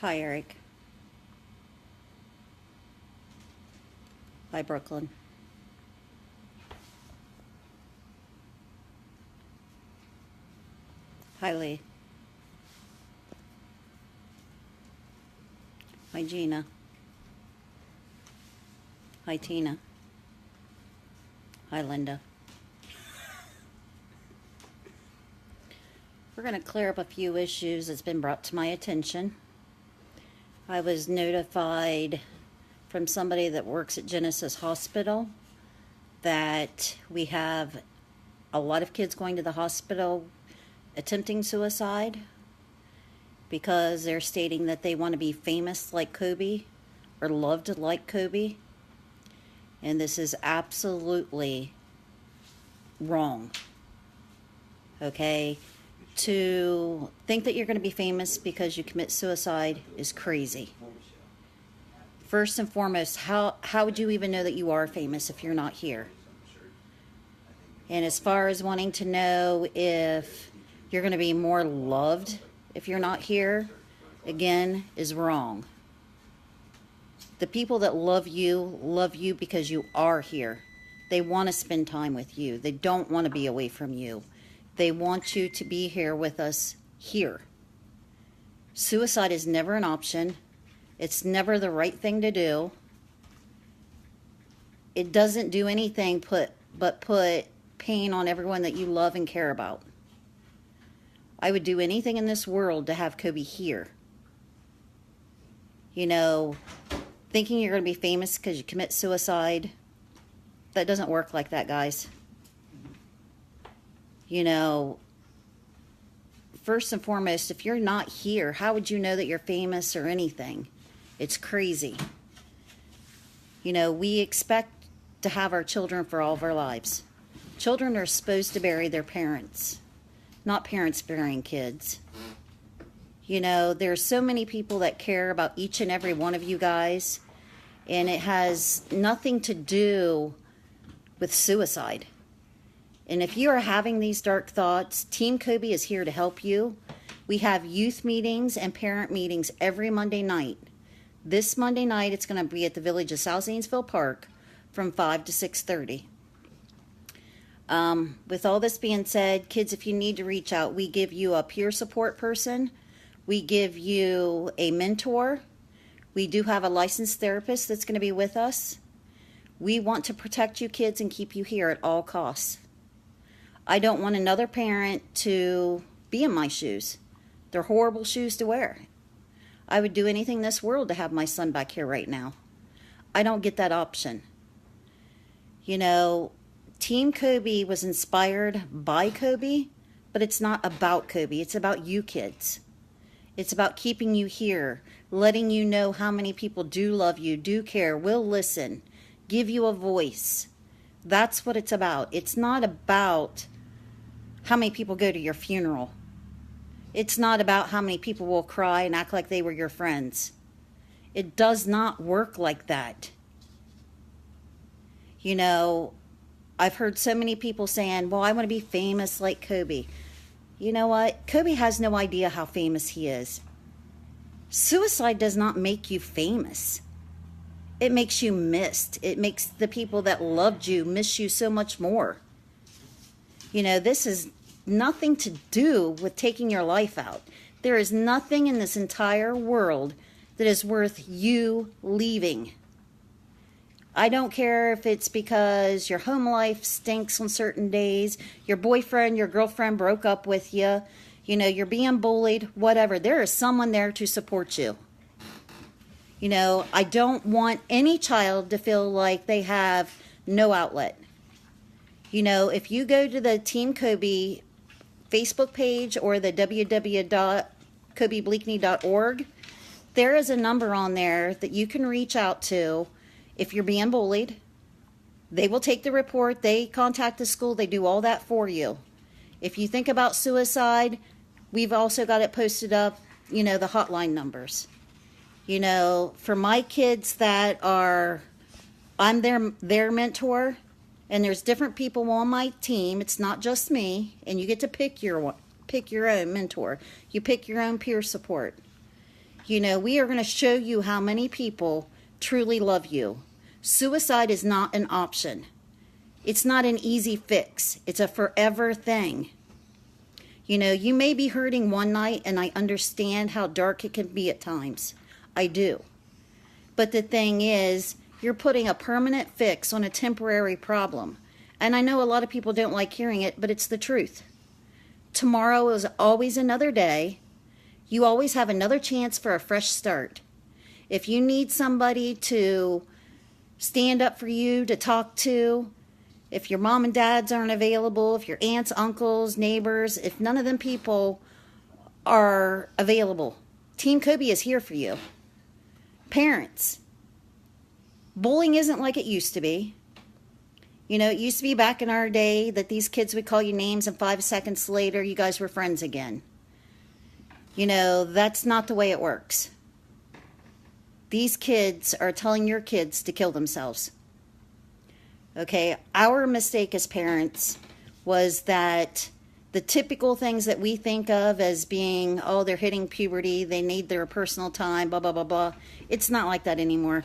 Hi, Eric. Hi, Brooklyn. Hi, Lee. Hi, Gina. Hi, Tina. Hi, Linda. We're going to clear up a few issues that's been brought to my attention. I was notified from somebody that works at Genesis Hospital that we have a lot of kids going to the hospital attempting suicide because they're stating that they want to be famous like Coby or loved like Coby. And this is absolutely wrong. Okay? To think that you're going to be famous because you commit suicide is crazy. First and foremost, how would you even know that you are famous if you're not here? And as far as wanting to know if you're going to be more loved if you're not here, again, is wrong. The people that love you because you are here. They want to spend time with you. They don't want to be away from you. They want you to be here with us here. Suicide is never an option. It's never the right thing to do. It doesn't do anything but put pain on everyone that you love and care about. I would do anything in this world to have Coby here. You know, thinking you're going to be famous because you commit suicide, that doesn't work like that, guys. You know, first and foremost, if you're not here, how would you know that you're famous or anything? It's crazy. You know, we expect to have our children for all of our lives. Children are supposed to bury their parents, not parents burying kids. You know, there's so many people that care about each and every one of you guys, and it has nothing to do with suicide. And if you are having these dark thoughts, Team Coby is here to help you. We have youth meetings and parent meetings every Monday night. This Monday night, it's going to be at the Village of South Zanesville Park from 5 to 6:30. With all this being said, kids, if you need to reach out, we give you a peer support person. We give you a mentor. We do have a licensed therapist that's going to be with us. We want to protect you kids and keep you here at all costs. I don't want another parent to be in my shoes. They're horrible shoes to wear. I would do anything in this world to have my son back here right now. I don't get that option. You know, Team Coby was inspired by Coby, but it's not about Coby. It's about you kids. It's about keeping you here, letting you know how many people do love you, do care, will listen, give you a voice. That's what it's about. It's not about how many people go to your funeral. It's not about how many people will cry and act like they were your friends. It does not work like that. You know, I've heard so many people saying, well, I want to be famous like Coby. You know what? Coby has no idea how famous he is. Suicide does not make you famous. It makes you missed. It makes the people that loved you miss you so much more. You know, this has nothing to do with taking your life out. There is nothing in this entire world that is worth you leaving. I don't care if it's because your home life stinks on certain days, your boyfriend, your girlfriend broke up with you, you know, you're being bullied, whatever. There is someone there to support you. You know, I don't want any child to feel like they have no outlet. You know, if you go to the Team Coby Facebook page or the www.cobybleakney.org, there is a number on there that you can reach out to if you're being bullied. They will take the report, they contact the school, they do all that for you. If you think about suicide, we've also got it posted up, you know, the hotline numbers. You know, for my kids that are, I'm their mentor, and there's different people on my team. It's not just me, and you get to pick your own mentor. You pick your own peer support. You know, we are going to show you how many people truly love you. Suicide is not an option. It's not an easy fix. It's a forever thing. You know, you may be hurting one night, and I understand how dark it can be at times. I do. But the thing is, you're putting a permanent fix on a temporary problem. And I know a lot of people don't like hearing it, but it's the truth. Tomorrow is always another day. You always have another chance for a fresh start. If you need somebody to stand up for you, to talk to, if your mom and dads aren't available, if your aunts, uncles, neighbors, if none of them people are available, Team Coby is here for you. Parents, bullying isn't like it used to be. You know, it used to be back in our day that these kids would call you names and 5 seconds later you guys were friends again. You know, that's not the way it works. These kids are telling your kids to kill themselves. Okay, our mistake as parents was that the typical things that we think of as being, oh, they're hitting puberty, they need their personal time, blah, blah, blah, blah. It's not like that anymore.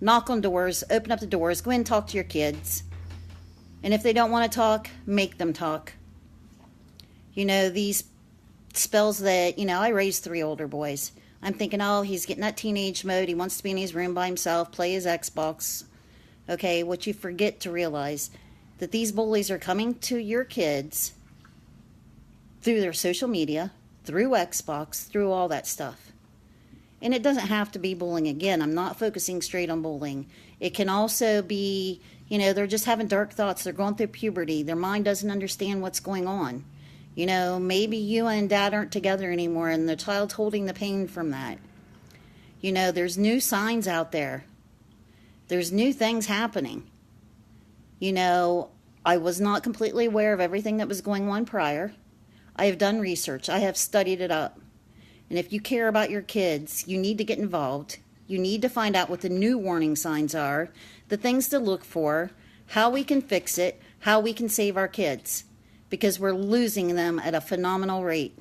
Knock on doors, open up the doors, go in and talk to your kids. And if they don't want to talk, make them talk. You know, these spells that, you know, I raised 3 older boys. I'm thinking, oh, he's getting that teenage mode. He wants to be in his room by himself, play his Xbox. Okay, what you forget to realize that these bullies are coming to your kids through their social media, through Xbox, through all that stuff. And it doesn't have to be bullying. Again, I'm not focusing straight on bullying. It can also be, you know, they're just having dark thoughts. They're going through puberty. Their mind doesn't understand what's going on. You know, maybe you and dad aren't together anymore and the child's holding the pain from that. You know, there's new signs out there. There's new things happening. You know, I was not completely aware of everything that was going on prior. I have done research. I have studied it up. And if you care about your kids, you need to get involved. You need to find out what the new warning signs are, the things to look for, how we can fix it, how we can save our kids. Because we're losing them at a phenomenal rate.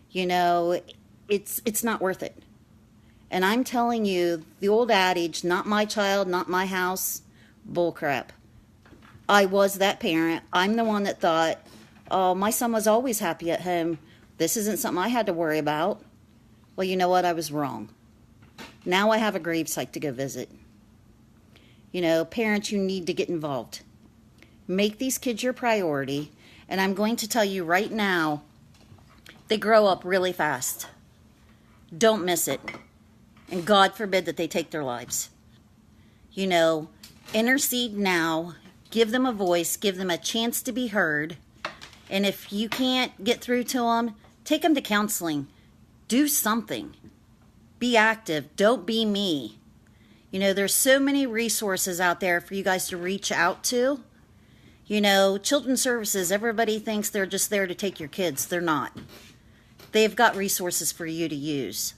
You know, it's not worth it. And I'm telling you, the old adage, not my child, not my house, bullcrap. I was that parent. I'm the one that thought, oh, my son was always happy at home. This isn't something I had to worry about. Well, you know what? I was wrong. Now I have a gravesite to go visit. You know, parents, you need to get involved. Make these kids your priority. And I'm going to tell you right now, they grow up really fast. Don't miss it. And God forbid that they take their lives. You know, intercede now. Give them a voice. Give them a chance to be heard. And if you can't get through to them, take them to counseling. Do something. Be active. Don't be me. You know, there's so many resources out there for you guys to reach out to. You know, children's services, everybody thinks they're just there to take your kids. They're not. They've got resources for you to use.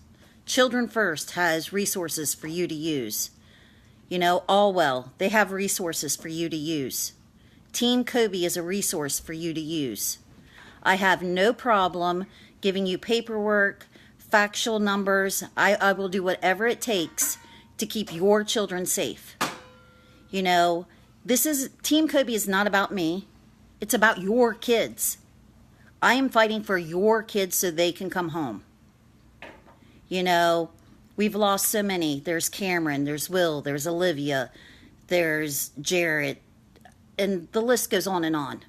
Children First has resources for you to use. You know, Allwell, they have resources for you to use. Team Coby is a resource for you to use. I have no problem giving you paperwork, factual numbers. I will do whatever it takes to keep your children safe. You know, Team Coby is not about me. It's about your kids. I am fighting for your kids so they can come home. You know, we've lost so many. There's Cameron, there's Will, there's Olivia, there's Jarrett, and the list goes on and on.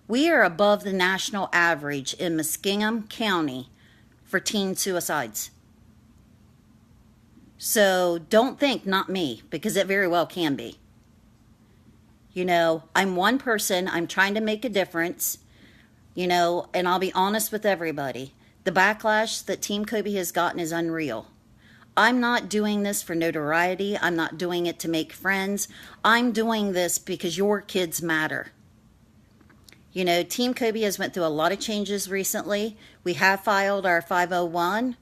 We are above the national average in Muskingum County for teen suicides. So don't think not me, because it very well can be. You know, I'm one person. I'm trying to make a difference, you know, and I'll be honest with everybody. The backlash that Team Coby has gotten is unreal. I'm not doing this for notoriety. I'm not doing it to make friends. I'm doing this because your kids matter. You know, Team Coby has went through a lot of changes recently. We have filed our 501.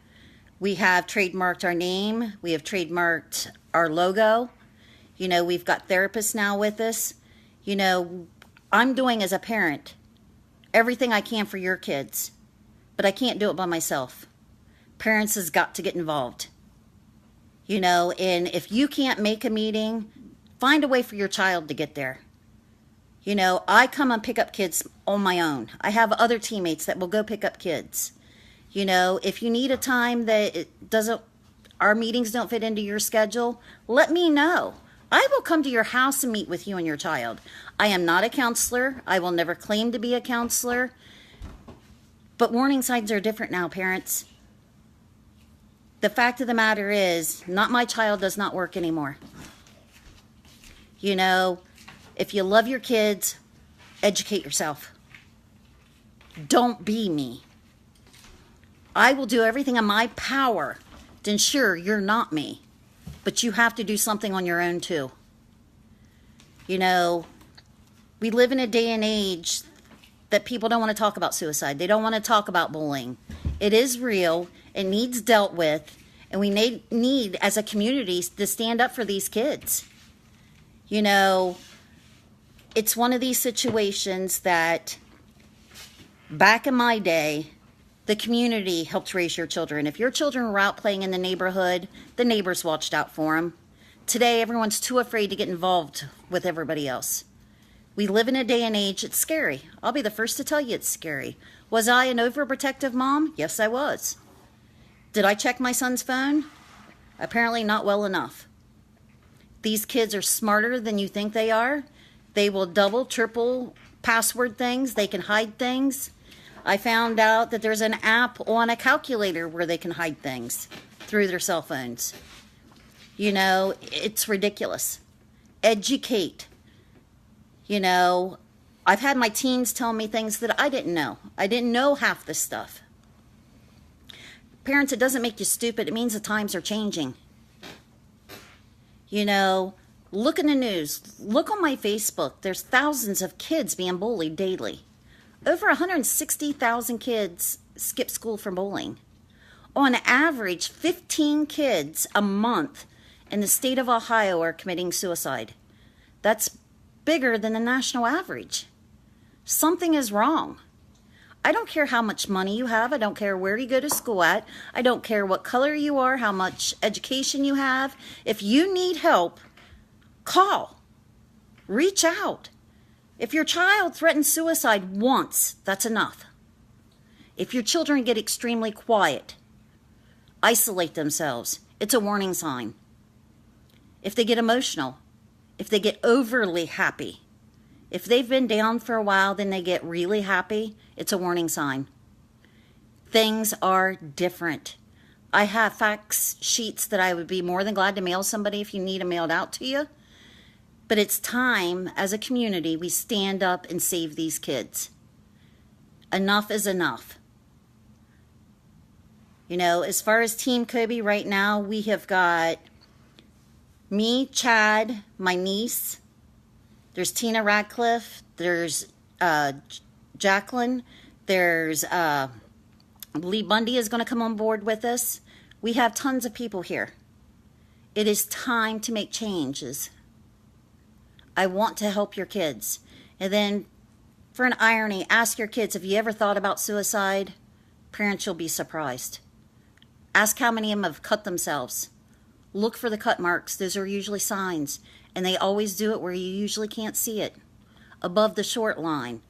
We have trademarked our name. We have trademarked our logo. You know, we've got therapists now with us. You know, I'm doing as a parent everything I can for your kids, but I can't do it by myself. Parents has got to get involved. You know, and if you can't make a meeting, find a way for your child to get there. You know, I come and pick up kids on my own. I have other teammates that will go pick up kids. You know, if you need a time that our meetings don't fit into your schedule, let me know. I will come to your house and meet with you and your child. I am not a counselor. I will never claim to be a counselor. But warning signs are different now, parents. The fact of the matter is, not my child does not work anymore. You know, if you love your kids, educate yourself. Don't be me. I will do everything in my power to ensure you're not me. But you have to do something on your own too. You know, we live in a day and age that people don't want to talk about suicide. They don't want to talk about bullying. It is real. It needs dealt with. And we need, as a community, to stand up for these kids. You know, it's one of these situations that back in my day, the community helped raise your children. If your children were out playing in the neighborhood, the neighbors watched out for them. Today, everyone's too afraid to get involved with everybody else. We live in a day and age, it's scary. I'll be the first to tell you it's scary. Was I an overprotective mom? Yes, I was. Did I check my son's phone? Apparently not well enough. These kids are smarter than you think they are. They will double, triple password things. They can hide things. I found out that there's an app on a calculator where they can hide things through their cell phones. You know, it's ridiculous. Educate. You know, I've had my teens tell me things that I didn't know. I didn't know half this stuff. Parents, it doesn't make you stupid. It means the times are changing. You know, look in the news. Look on my Facebook. There's thousands of kids being bullied daily. Over 160,000 kids skip school for bullying. On average, 15 kids a month in the state of Ohio are committing suicide. That's bigger than the national average. Something is wrong. I don't care how much money you have. I don't care where you go to school at. I don't care what color you are, how much education you have. If you need help, call. Reach out. If your child threatens suicide once, that's enough. If your children get extremely quiet, isolate themselves, it's a warning sign. If they get emotional, if they get overly happy, if they've been down for a while, then they get really happy, it's a warning sign. Things are different. I have fax sheets that I would be more than glad to mail somebody if you need them mailed out to you. But it's time, as a community, we stand up and save these kids. Enough is enough. You know, as far as Team Coby right now, we have got me, Chad, my niece. There's Tina Radcliffe. There's Jacqueline. There's Lee Bundy is going to come on board with us. We have tons of people here. It is time to make changes. I want to help your kids. And then, for an irony, ask your kids, have you ever thought about suicide? Parents, you'll be surprised. Ask how many of them have cut themselves. Look for the cut marks. Those are usually signs. And they always do it where you usually can't see it. Above the short line.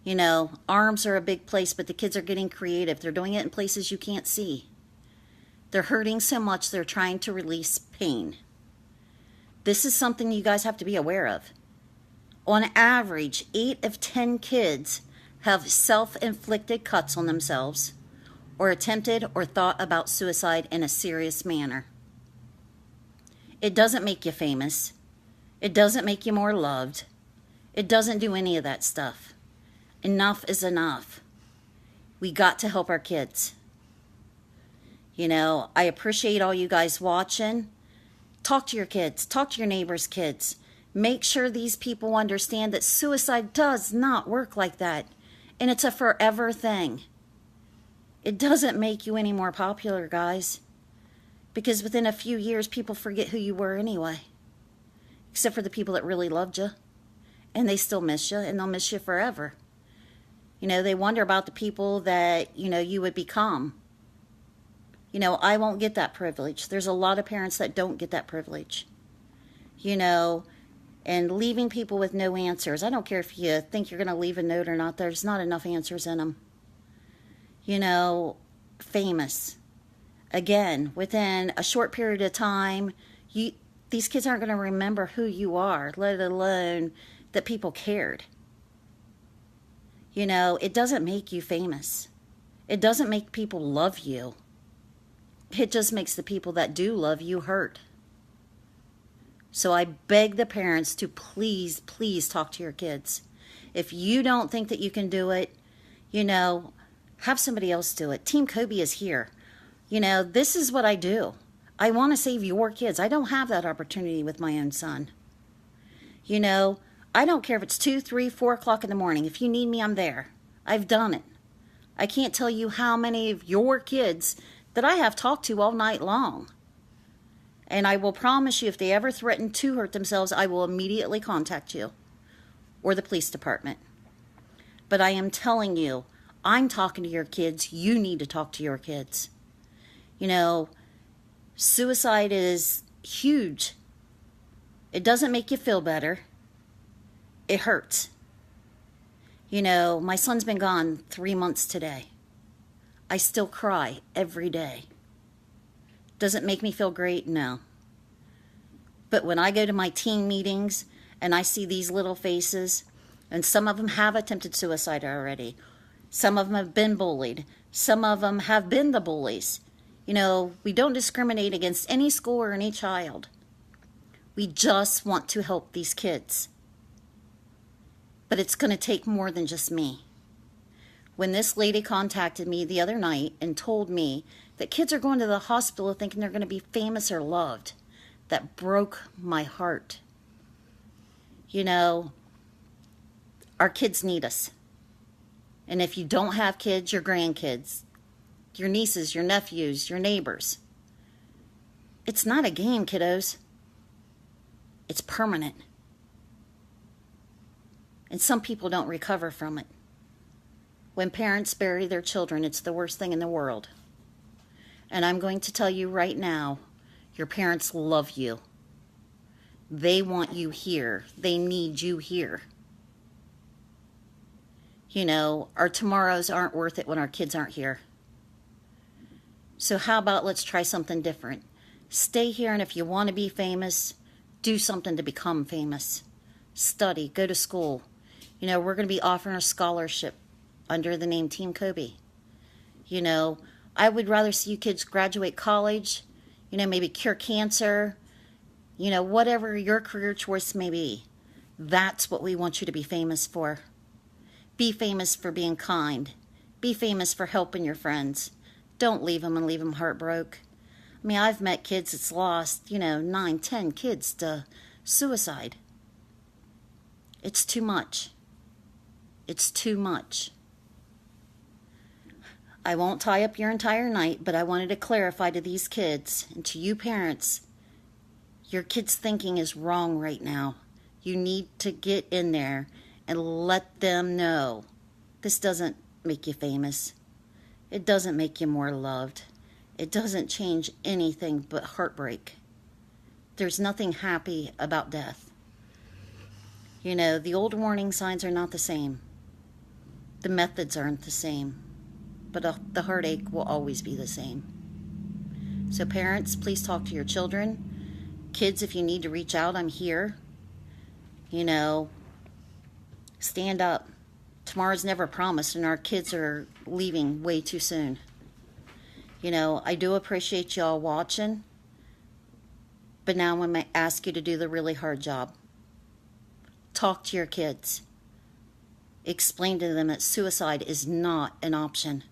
You know, arms are a big place, but the kids are getting creative. They're doing it in places you can't see. They're hurting so much they're trying to release pain. This is something you guys have to be aware of. On average, 8 of 10 kids have self-inflicted cuts on themselves or attempted or thought about suicide in a serious manner. It doesn't make you famous. It doesn't make you more loved. It doesn't do any of that stuff. Enough is enough. We got to help our kids. You know, I appreciate all you guys watching. Talk to your kids. Talk to your neighbors' kids. Make sure these people understand that suicide does not work like that. And it's a forever thing. It doesn't make you any more popular, guys. Because within a few years, people forget who you were anyway. Except for the people that really loved you. And they still miss you, and they'll miss you forever. You know, they wonder about the people that, you know, you would become. You know, I won't get that privilege. There's a lot of parents that don't get that privilege. You know, and leaving people with no answers. I don't care if you think you're going to leave a note or not. There's not enough answers in them. You know, famous. Again, within a short period of time, these kids aren't going to remember who you are, let alone that people cared. You know, it doesn't make you famous. It doesn't make people love you. It just makes the people that do love you hurt. So I beg the parents to please, please talk to your kids. If you don't think that you can do it, you know, have somebody else do it. Team Coby is here. You know, this is what I do. I want to save your kids. I don't have that opportunity with my own son. You know, I don't care if it's 2, 3, 4 o'clock in the morning. If you need me, I'm there. I've done it. I can't tell you how many of your kids that I have talked to all night long. And I will promise you, if they ever threaten to hurt themselves, I will immediately contact you or the police department. But I am telling you, I'm talking to your kids. You need to talk to your kids. You know, suicide is huge. It doesn't make you feel better. It hurts. You know, my son's been gone 3 months today. I still cry every day. Does it make me feel great? No. But when I go to my teen meetings and I see these little faces, and some of them have attempted suicide already, some of them have been bullied, some of them have been the bullies. You know, we don't discriminate against any school or any child. We just want to help these kids. But it's going to take more than just me. When this lady contacted me the other night and told me that kids are going to the hospital thinking they're going to be famous or loved, that broke my heart. You know, our kids need us. And if you don't have kids, your grandkids, your nieces, your nephews, your neighbors. It's not a game, kiddos. It's permanent. And some people don't recover from it. When parents bury their children, it's the worst thing in the world. And I'm going to tell you right now, your parents love you. They want you here. They need you here. You know, our tomorrows aren't worth it when our kids aren't here. So how about let's try something different? Stay here, and if you want to be famous, do something to become famous. Study, go to school. You know, we're going to be offering a scholarship under the name Team Coby. You know, I would rather see you kids graduate college, you know, maybe cure cancer, you know, whatever your career choice may be. That's what we want you to be famous for. Be famous for being kind. Be famous for helping your friends. Don't leave them and leave them heartbroken. I mean, I've met kids that's lost, you know, 9, 10 kids to suicide. It's too much. It's too much. I won't tie up your entire night, but I wanted to clarify to these kids and to you parents, your kids' thinking is wrong right now. You need to get in there and let them know this doesn't make you famous. It doesn't make you more loved. It doesn't change anything but heartbreak. There's nothing happy about death. You know, the old warning signs are not the same. The methods aren't the same. But the heartache will always be the same. So parents, please talk to your children. Kids, if you need to reach out, I'm here. You know, stand up. Tomorrow's never promised, and our kids are leaving way too soon. You know, I do appreciate y'all watching, but now I'm going to ask you to do the really hard job. Talk to your kids. Explain to them that suicide is not an option.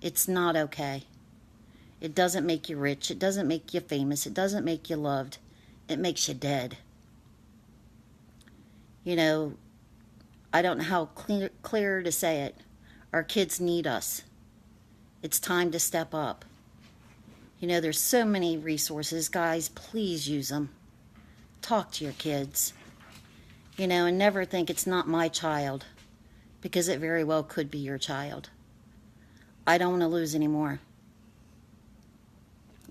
It's not okay. It doesn't make you rich. It doesn't make you famous. It doesn't make you loved. It makes you dead. You know, I don't know how clear to say it. Our kids need us. It's time to step up. You know, there's so many resources. Guys, please use them. Talk to your kids. You know, and never think it's not my child, because it very well could be your child. I don't want to lose any more.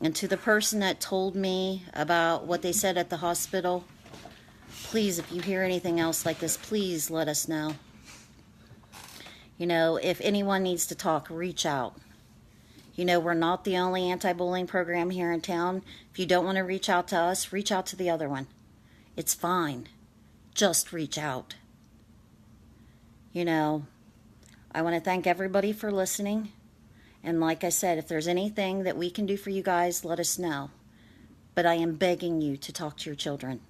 And to the person that told me about what they said at the hospital, please, if you hear anything else like this, please let us know. You know, if anyone needs to talk, reach out. You know, we're not the only anti-bullying program here in town. If you don't want to reach out to us, reach out to the other one. It's fine. Just reach out. You know, I want to thank everybody for listening. And like I said, if there's anything that we can do for you guys, let us know. But I am begging you to talk to your children.